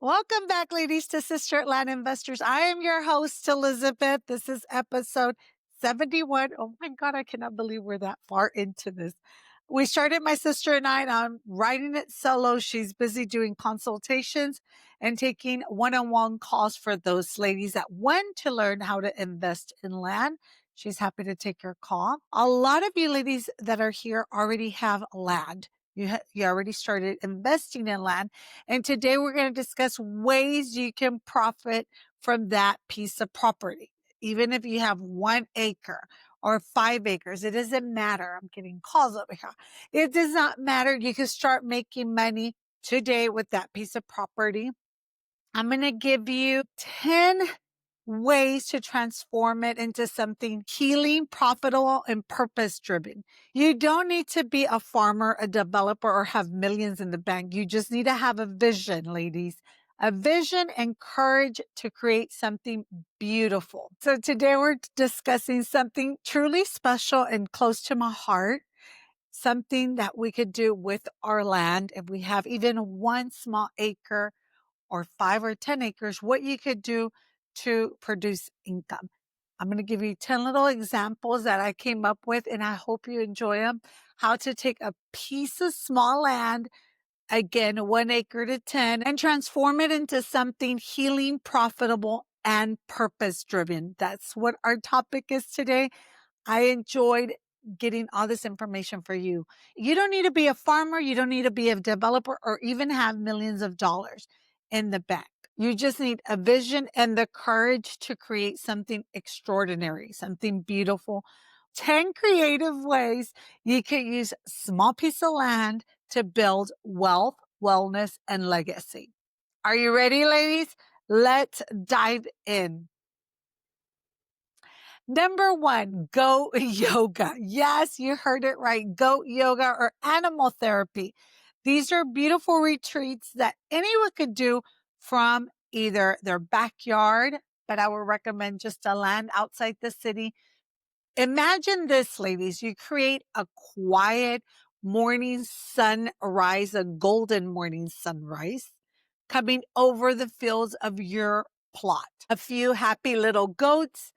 Welcome back, ladies, to Sister Land Investors. I am your host, Elizabeth. This is episode 71. Oh my God, I cannot believe we're that far into this. We started, my sister and I, and I'm writing it solo. She's busy doing consultations and taking one-on-one calls for those ladies that want to learn how to invest in land. She's happy to take your call. A lot of you ladies that are here already have land. You already started investing in land. And today we're going to discuss ways you can profit from that piece of property. Even if you have 1 acre or 5 acres, it doesn't matter. I'm getting calls over here. It does not matter. You can start making money today with that piece of property. I'm going to give you 10 ways to transform it into something healing, profitable, and purpose driven. You don't need to be a farmer, a developer, or have millions in the bank. You just need to have a vision, ladies. A vision and courage to create something beautiful. So today we're discussing something truly special and close to my heart. Something that we could do with our land if we have even 1 small acre or 5 or 10 acres, what you could do to produce income. I'm going to give you 10 little examples that I came up with, and I hope you enjoy them. How to take a piece of small land, again, 1 acre to 10, and transform it into something healing, profitable, and purpose driven. That's what our topic is today. I enjoyed getting all this information for you. You don't need to be a farmer. You don't need to be a developer or even have millions of dollars in the bank. You just need a vision and the courage to create something extraordinary, something beautiful. 10 creative ways you can use a small piece of land to build wealth, wellness, and legacy. Are you ready, ladies? Let's dive in. Number 1, goat yoga. Yes, you heard it right. Goat yoga or animal therapy. These are beautiful retreats that anyone could do from either their backyard, but I would recommend just a land outside the city. Imagine this, ladies. You create a quiet morning sunrise, a golden morning sunrise coming over the fields of your plot. A few happy little goats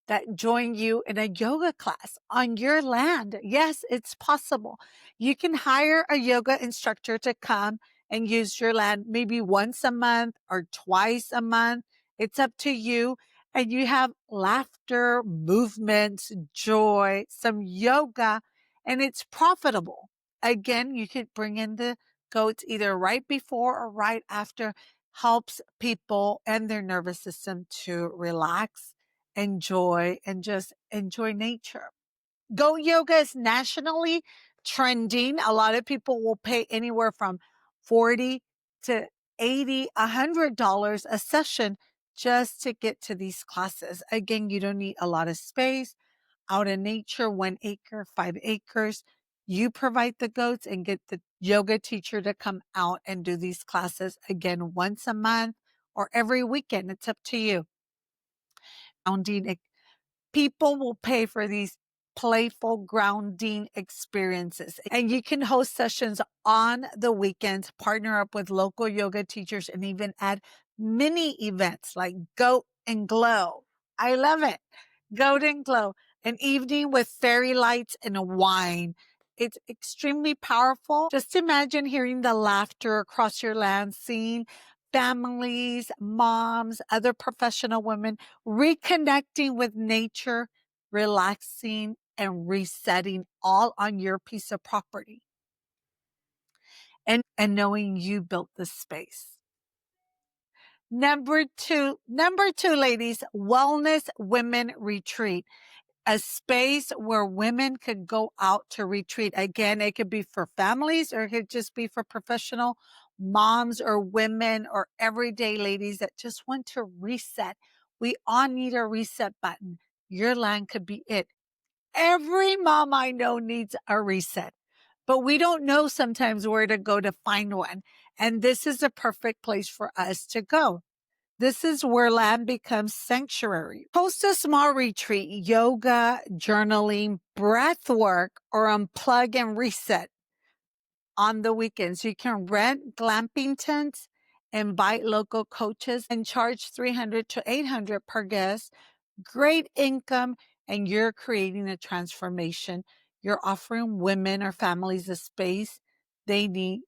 that join you in a yoga class on your land. Yes, it's possible. You can hire a yoga instructor to come and use your land maybe once a month or twice a month. It's up to you. And you have laughter, movement, joy, some yoga, and it's profitable. Again, you could bring in the goats either right before or right after. Helps people and their nervous system to relax, enjoy, and just enjoy nature. Goat yoga is nationally trending. A lot of people will pay anywhere from 40 to 80, $100 a session just to get to these classes. Again, you don't need a lot of space. Out in nature, 1 acre, 5 acres. You provide the goats and get the yoga teacher to come out and do these classes again once a month or every weekend. It's up to you. People will pay for these playful grounding experiences. And you can host sessions on the weekends, partner up with local yoga teachers, and even add mini events like Goat and Glow. I love it. Goat and Glow, an evening with fairy lights and a wine. It's extremely powerful. Just imagine hearing the laughter across your land, seeing families, moms, other professional women reconnecting with nature, relaxing, and resetting all on your piece of property. And knowing you built this space. Number two, ladies, Wellness Women Retreat. A space where women could go out to retreat. Again, it could be for families or it could just be for professional moms or women or everyday ladies that just want to reset. We all need a reset button. Your land could be it. Every mom I know needs a reset, but we don't know sometimes where to go to find one. And this is a perfect place for us to go. This is where land becomes sanctuary. Host a small retreat, yoga, journaling, breath work, or unplug and reset on the weekends. You can rent glamping tents invite local coaches, and charge 300 to 800 per guest. Great income, and you're creating a transformation. You're offering women or families a space they need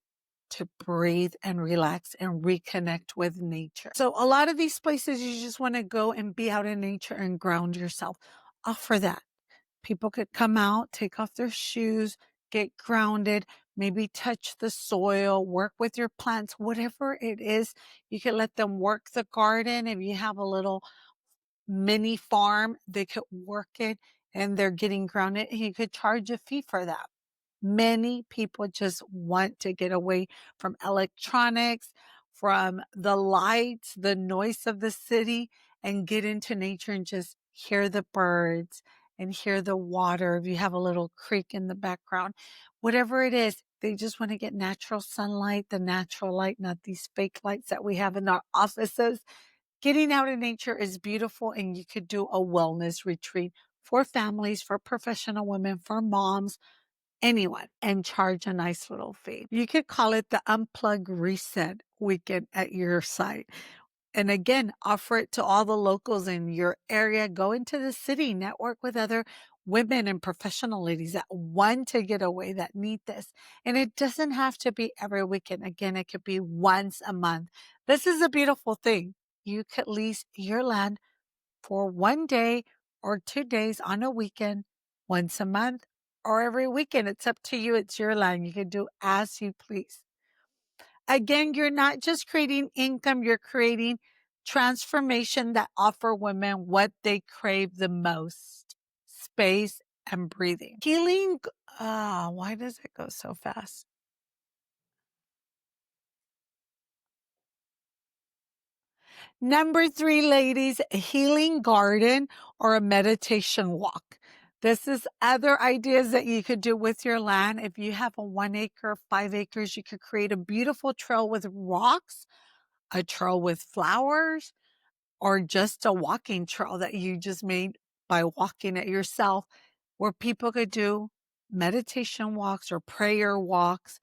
to breathe and relax and reconnect with nature. So a lot of these places you just want to go and be out in nature and ground yourself. Offer that. People could come out, take off their shoes, get grounded, maybe touch the soil, work with your plants, whatever it is. You could let them work the garden. If you have a little mini farm, they could work it and they're getting grounded, and you could charge a fee for that. Many people just want to get away from electronics, from the lights, the noise of the city, and get into nature and just hear the birds and hear the water. If you have a little creek in the background, whatever it is, they just want to get natural sunlight, the natural light, not these fake lights that we have in our offices. Getting out in nature is beautiful, and you could do a wellness retreat for families, for professional women, for moms, anyone, and charge a nice little fee. You could call it the Unplug Reset Weekend at your site. And again, offer it to all the locals in your area. Go into the city, network with other women and professional ladies that want to get away, that need this. And it doesn't have to be every weekend. Again, it could be once a month. This is a beautiful thing. You could lease your land for 1 day or 2 days on a weekend, once a month, or every weekend. It's up to you. It's your land. You can do as you please. Again, you're not just creating income, you're creating transformation that offer women what they crave the most: space and breathing. Healing. Why does it go so fast? Number 3, ladies, a healing garden or a meditation walk. This is other ideas that you could do with your land. If you have a 1 acre, 5 acres, you could create a beautiful trail with rocks, a trail with flowers, or just a walking trail that you just made by walking it yourself, where people could do meditation walks or prayer walks,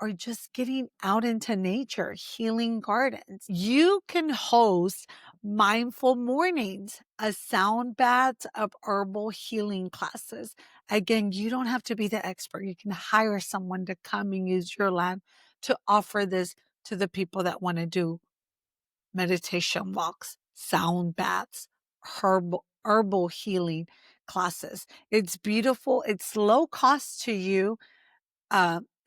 or just getting out into nature, healing gardens. You can host mindful mornings, a sound baths of herbal healing classes. Again, you don't have to be the expert. You can hire someone to come and use your land to offer this to the people that want to do meditation walks, sound baths, herbal healing classes. It's beautiful. It's low cost to you.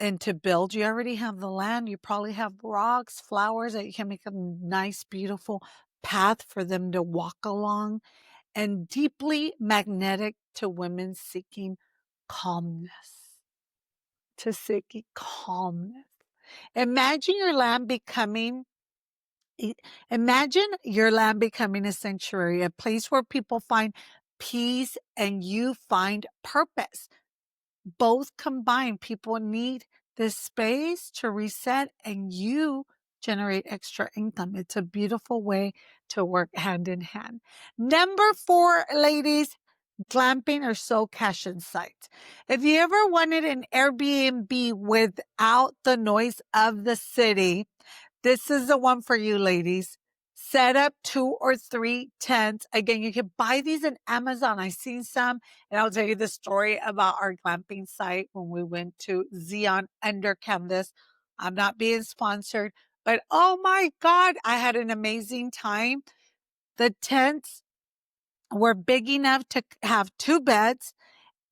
And to build, you already have the land. You probably have rocks, flowers that you can make a nice, beautiful path for them to walk along, and deeply magnetic to women seeking calmness, to seeking calmness. Imagine your land becoming Imagine your land becoming a sanctuary, a place where people find peace and you find purpose. Both combined, people need this space to reset, and you generate extra income. It's a beautiful way to work hand in hand. Number 4, ladies, glamping or soul cash-in sites. If you ever wanted an Airbnb without the noise of the city, this is the one for you, ladies. Set up 2 or 3 tents. Again, you can buy these in Amazon. I've seen some, and I'll tell you the story about our glamping site when we went to Zion under canvas. I'm not being sponsored, but oh my God, I had an amazing time. The tents were big enough to have 2 beds,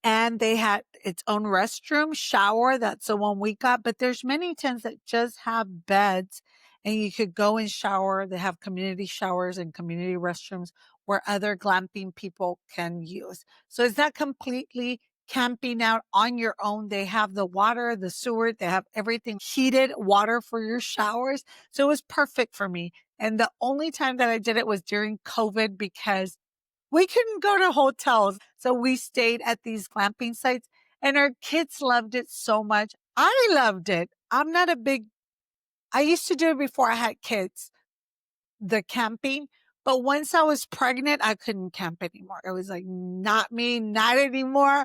and they had its own restroom, shower. That's the one we got. But there's many tents that just have beds, and you could go and shower. They have community showers and community restrooms where other glamping people can use. So it's not completely camping out on your own. They have the water, the sewer, they have everything, heated water for your showers. So it was perfect for me. And the only time that I did it was during COVID, because we couldn't go to hotels. So we stayed at these glamping sites, and our kids loved it so much. I loved it. I used to do it before I had kids, the camping. But once I was pregnant, I couldn't camp anymore. It was like, not me, not anymore.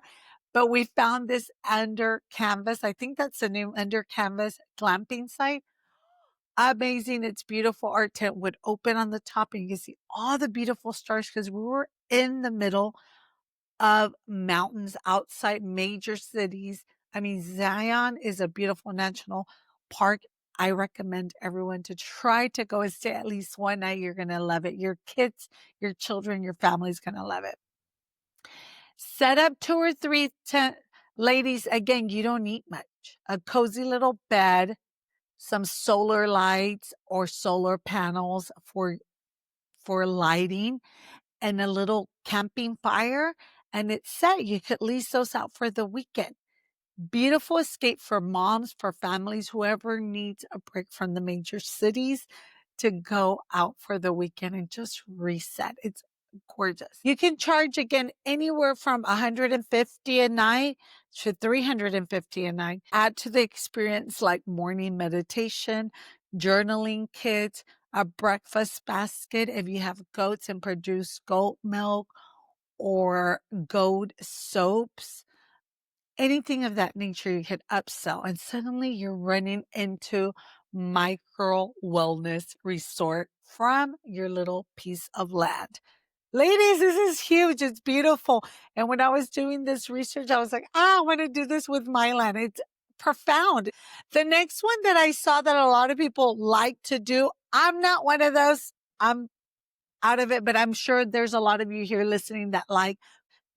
But we found this under canvas. I think that's the name, under canvas glamping site. amazing. It's beautiful. Our tent would open on the top and you can see all the beautiful stars because we were in the middle of mountains outside major cities. I mean, Zion is a beautiful national park. I recommend everyone to try to go and stay at least one night. You're going to love it. Your kids, your children, your family's going to love it. Set up 2 or 3 tent. Ladies, again, you don't need much. A cozy little bed, some solar lights or solar panels for lighting, and a little camping fire, and it's set. You could lease those out for the weekend. Beautiful escape for moms, for families, whoever needs a break from the major cities to go out for the weekend and just reset. It's gorgeous. You can charge again anywhere from $150 a night to $350 a night. Add to the experience like morning meditation, journaling kits, a breakfast basket if you have goats and produce goat milk or goat soaps, anything of that nature you could upsell. And suddenly you're running into micro wellness resort from your little piece of land. Ladies, this is huge. It's beautiful. And when I was doing this research, I was like, I want to do this with my land. It's profound. The next one that I saw that a lot of people like to do, I'm not one of those. I'm out of it, but I'm sure there's a lot of you here listening that like.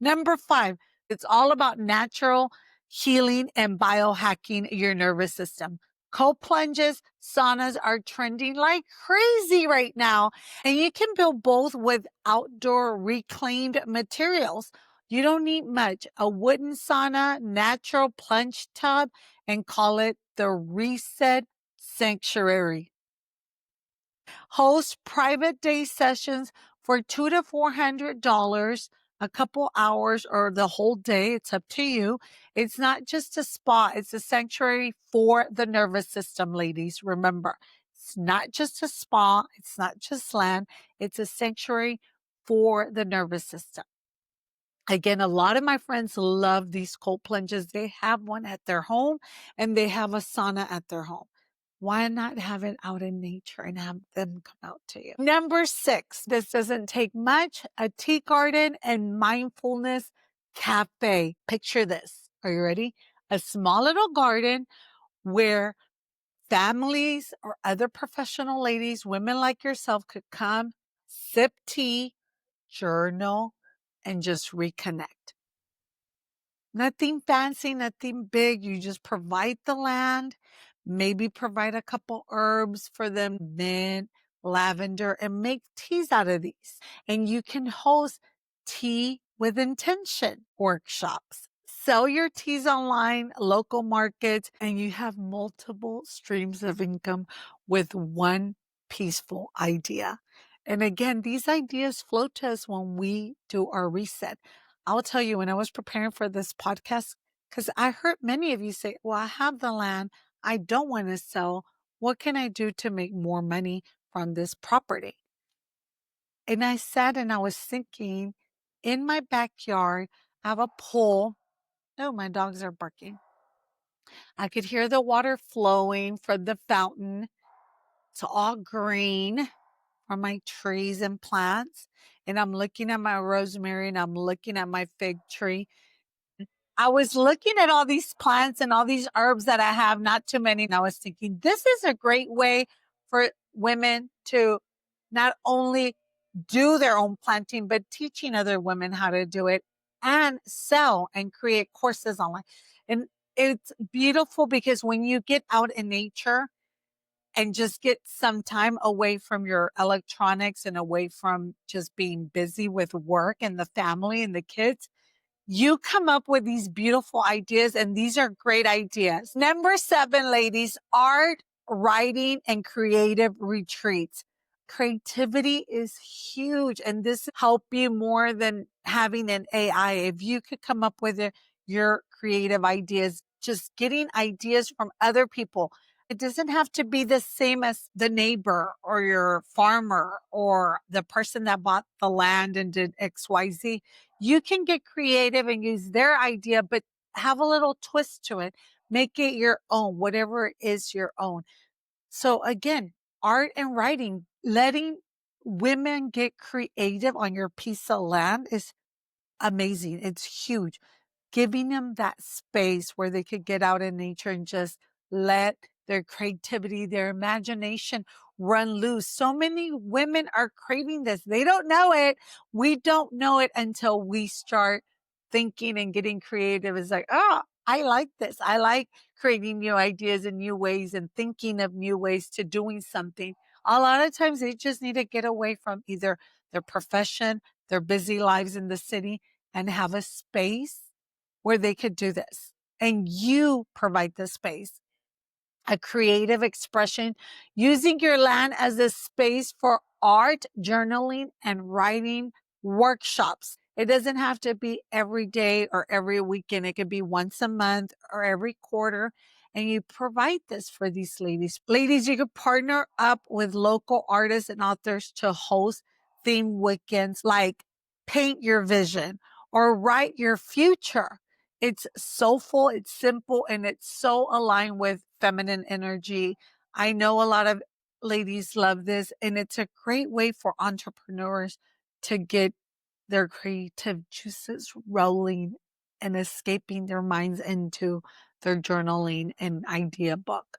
Number 5, it's all about natural healing and biohacking your nervous system. Cold plunges, saunas are trending like crazy right now. And you can build both with outdoor reclaimed materials. You don't need much. A wooden sauna, natural plunge tub, and call it the Reset Sanctuary. Host private day sessions for $200 to $400, a couple hours or the whole day. It's up to you. It's not just a spa. It's a sanctuary for the nervous system, ladies. Remember, it's not just a spa. It's not just land. It's a sanctuary for the nervous system. Again, a lot of my friends love these cold plunges. They have one at their home and they have a sauna at their home. Why not have it out in nature and have them come out to you? Number 6, this doesn't take much, a tea garden and mindfulness cafe. Picture this. Are you ready? A small little garden where families or other professional ladies, women like yourself could come, sip tea, journal, and just reconnect. Nothing fancy, nothing big. You just provide the land, maybe provide a couple herbs for them, mint, lavender, and make teas out of these. And you can host tea with intention workshops. Sell your teas online, local markets, and you have multiple streams of income with one peaceful idea. And again, these ideas flow to us when we do our reset. I'll tell you, when I was preparing for this podcast, because I heard many of you say, well, I have the land. I don't want to sell. What can I do to make more money from this property? And I sat and I was thinking, in my backyard, I have a pool. Oh, my dogs are barking. I could hear the water flowing from the fountain. It's all green from my trees and plants. And I'm looking at my rosemary and I'm looking at my fig tree. I was looking at all these plants and all these herbs that I have, not too many. And I was thinking, this is a great way for women to not only do their own planting, but teaching other women how to do it and sell and create courses online. And it's beautiful because when you get out in nature and just get some time away from your electronics and away from just being busy with work and the family and the kids, you come up with these beautiful ideas, and these are great ideas. Number 7, ladies, art, writing, and creative retreats. Creativity is huge, and this help you more than having an AI. If you could come up with your creative ideas, just getting ideas from other people. It doesn't have to be the same as the neighbor or your farmer or the person that bought the land and did XYZ. You can get creative and use their idea, but have a little twist to it. Make it your own, whatever it is your own. So again, art and writing, letting women get creative on your piece of land is amazing. It's huge. Giving them that space where they could get out in nature and just let their creativity, their imagination run loose. So many women are craving this. They don't know it. We don't know it until we start thinking and getting creative. It's like, oh, I like this. I like creating new ideas and new ways and thinking of new ways to doing something. A lot of times they just need to get away from either their profession, their busy lives in the city, and have a space where they could do this. And you provide the space, a creative expression, using your land as a space for art, journaling, and writing workshops. It doesn't have to be every day or every weekend. It could be once a month or every quarter. And you provide this for these ladies. Ladies, you could partner up with local artists and authors to host theme weekends like Paint Your Vision or Write Your Future. It's soulful, it's simple, and it's so aligned with feminine energy. I know a lot of ladies love this, and it's a great way for entrepreneurs to get their creative juices rolling and escaping their minds into their journaling and idea book.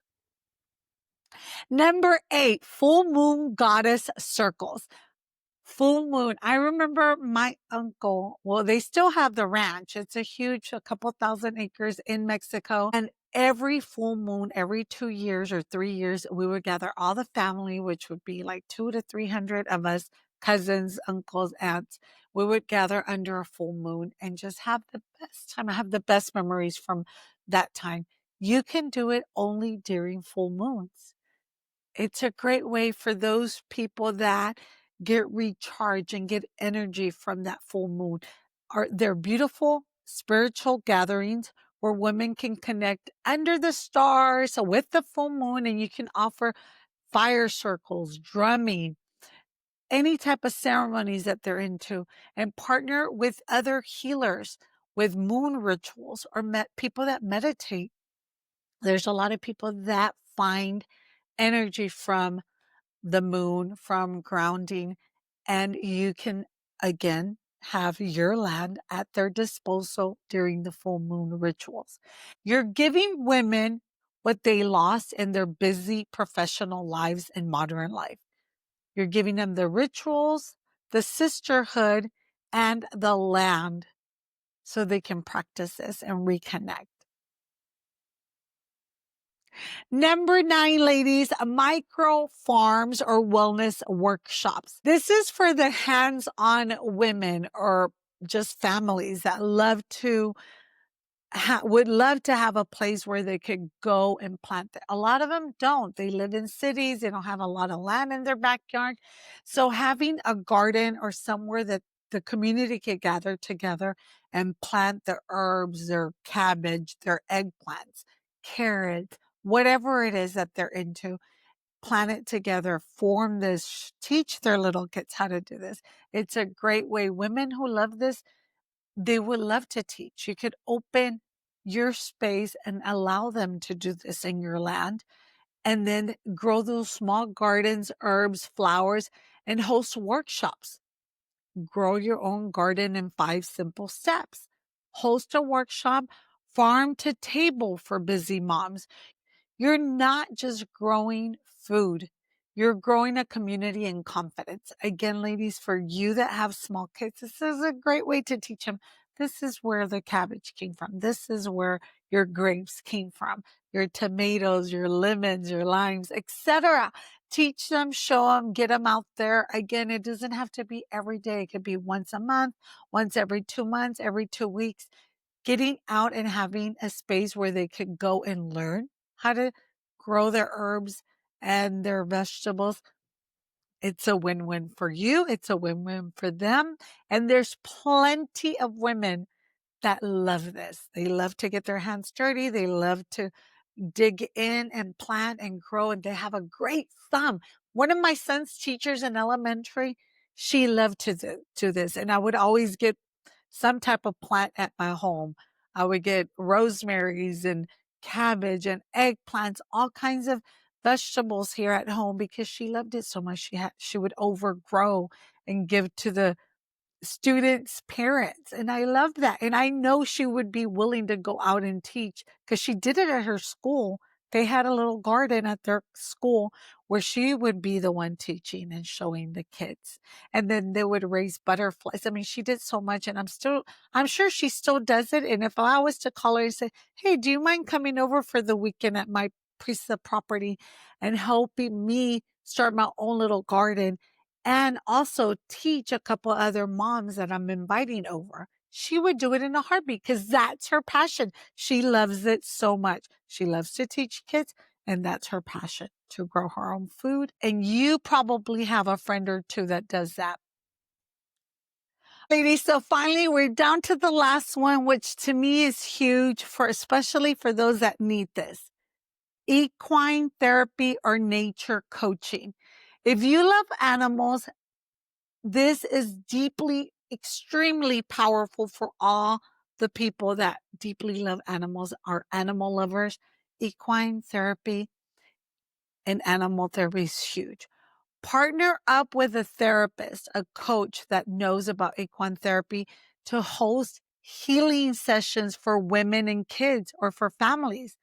Number 8, full moon goddess circles. Full moon. I remember my uncle, well, they still have the ranch. It's a huge, a couple thousand acres in Mexico. And every full moon, every 2 years or 3 years, we would gather all the family, which would be like 200 to 300 of us, cousins, uncles, aunts. We would gather under a full moon and just have the best time. I have the best memories from that time. You can do it only during full moons. It's a great way for those people that get recharged and get energy from that full moon. They're beautiful spiritual gatherings where women can connect under the stars with the full moon, and you can offer fire circles, drumming, any type of ceremonies that they're into, and partner with other healers with moon rituals or people that meditate. There's a lot of people that find energy from the moon, from grounding, and you can again have your land at their disposal during the full moon rituals. You're giving women what they lost in their busy professional lives in modern life. You're giving them the rituals, the sisterhood, and the land so they can practice this and reconnect. Number 9, ladies, micro farms or wellness workshops. This is for the hands-on women or just families that love to would love to have a place where they could go and plant it. A lot of them don't. They live in cities. They don't have a lot of land in their backyard. So having a garden or somewhere that the community could gather together and plant their herbs, their cabbage, their eggplants, carrots, whatever it is that they're into, plant it together, form this, teach their little kids how to do this. It's a great way. Women who love this, they would love to teach. You could open your space and allow them to do this in your land, and then grow those small gardens, herbs, flowers, and host workshops. Grow your own garden in 5 simple steps. Host a workshop, farm to table for busy moms. You're not just growing food. You're growing a community and confidence. Again, ladies, for you that have small kids, this is a great way to teach them. This is where the cabbage came from. This is where your grapes came from, your tomatoes, your lemons, your limes, etc. Teach them, show them, get them out there. Again, it doesn't have to be every day. It could be once a month, once every 2 months, every 2 weeks. Getting out and having a space where they could go and learn how to grow their herbs and their vegetables. It's a win-win for you. It's a win-win for them. And there's plenty of women that love this. They love to get their hands dirty. They love to dig in and plant and grow, and they have a great thumb. One of my son's teachers in elementary, she loved to do this. And I would always get some type of plant at my home. I would get rosemaries and cabbage and eggplants, all kinds of vegetables here at home because she loved it so much. She would overgrow and give to the students' parents. And I loved that. And I know she would be willing to go out and teach because she did it at her school. They had a little garden at their school where she would be the one teaching and showing the kids. And then they would raise butterflies. I mean, she did so much, and I'm sure she still does it. And if I was to call her and say, hey, do you mind coming over for the weekend at my piece of property and helping me start my own little garden and also teach a couple other moms that I'm inviting over? She would do it in a heartbeat because that's her passion. She loves it so much. She loves to teach kids, and that's her passion, to grow her own food. And you probably have a friend or two that does that. Ladies, so finally we're down to the last one, which to me is huge, especially for those that need this. Equine therapy or nature coaching. If you love animals, this is deeply, extremely powerful for all the people that deeply love animals, are animal lovers. Equine therapy and animal therapy is huge. Partner up with a therapist, a coach that knows about equine therapy to host healing sessions for women and kids or for families.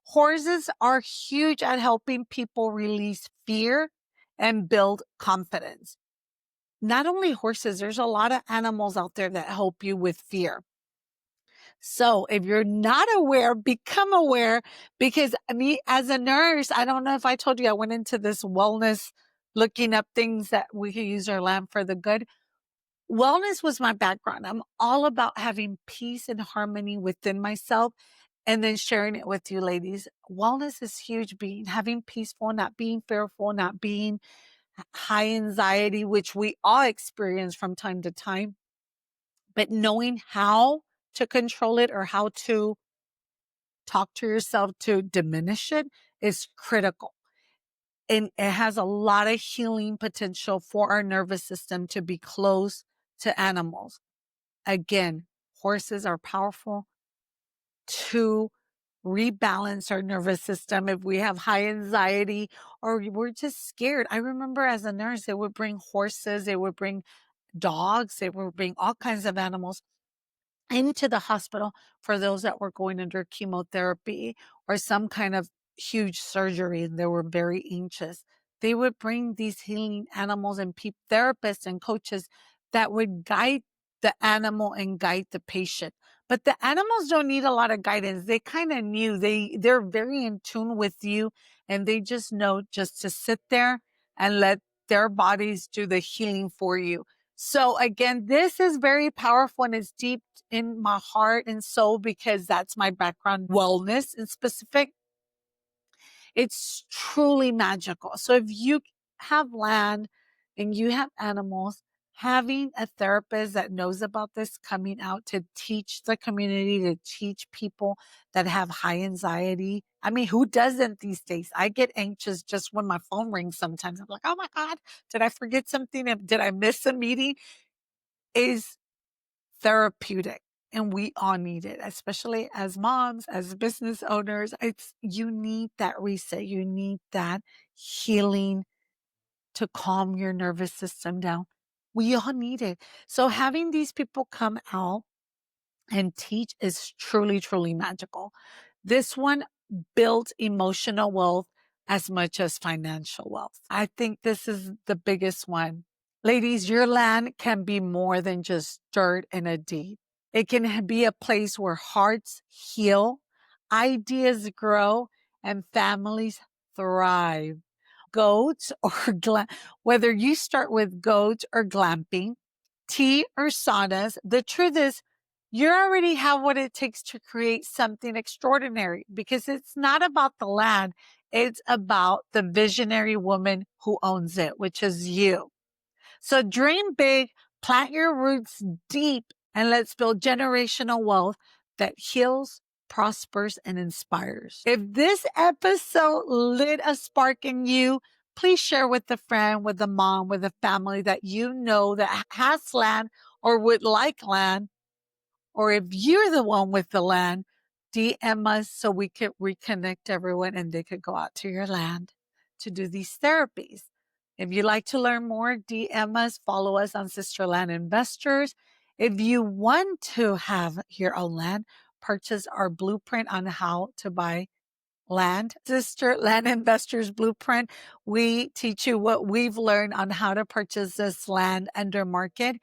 Horses are huge at helping people release fear and build confidence. Not only horses, there's a lot of animals out there that help you with fear. So if you're not aware, become aware, because me as a nurse, I don't know if I told you, I went into this wellness, looking up things that we can use our land for the good. Wellness was my background. I'm all about having peace and harmony within myself and then sharing it with you ladies. Wellness is huge, having peaceful, not being fearful, not being high anxiety, which we all experience from time to time, but knowing how to control it or how to talk to yourself to diminish it is critical. And it has a lot of healing potential for our nervous system to be close to animals. Again, horses are powerful to rebalance our nervous system if we have high anxiety or we're just scared. I remember as a nurse, they would bring horses, they would bring dogs, they would bring all kinds of animals into the hospital for those that were going under chemotherapy or some kind of huge surgery and they were very anxious. They would bring these healing animals and therapists and coaches that would guide the animal and guide the patient. But the animals don't need a lot of guidance. They kind of knew, they're very in tune with you, and they just know just to sit there and let their bodies do the healing for you. So again, this is very powerful and it's deep in my heart and soul because that's my background, wellness in specific. It's truly magical. So if you have land and you have animals, having a therapist that knows about this coming out to teach the community, to teach people that have high anxiety. I mean, who doesn't these days? I get anxious just when my phone rings sometimes. I'm like, oh my God, did I forget something? Did I miss a meeting? Is therapeutic. And we all need it, especially as moms, as business owners. You need that reset. You need that healing to calm your nervous system down. We all need it. So having these people come out and teach is truly, truly magical. This one builds emotional wealth as much as financial wealth. I think this is the biggest one. Ladies, your land can be more than just dirt and a deed. It can be a place where hearts heal, ideas grow, and families thrive. Goats or whether you start with goats or glamping, tea or saunas, the truth is you already have what it takes to create something extraordinary because it's not about the land. It's about the visionary woman who owns it, which is you. So dream big, plant your roots deep, and let's build generational wealth that heals, prospers, and inspires. If this episode lit a spark in you, please share with a friend, with a mom, with a family that you know that has land or would like land. Or if you're the one with the land, DM us so we can reconnect everyone and they could go out to your land. to do these therapies. If you'd like to learn more, DM us, follow us on Sisterland Investors. If you want to have your own land, purchase our blueprint on how to buy land. Sister Land Investors Blueprint, we teach you what we've learned on how to purchase this land under market.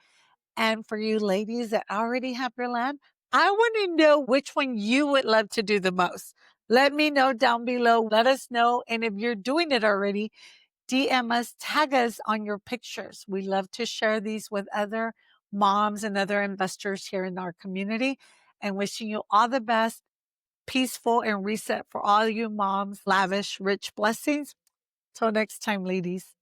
And for you ladies that already have your land, I want to know which one you would love to do the most. Let me know down below. Let us know. And if you're doing it already, DM us, tag us on your pictures. We love to share these with other moms and other investors here in our community. And wishing you all the best, peaceful and reset for all you moms, lavish, rich blessings. Till next time, ladies.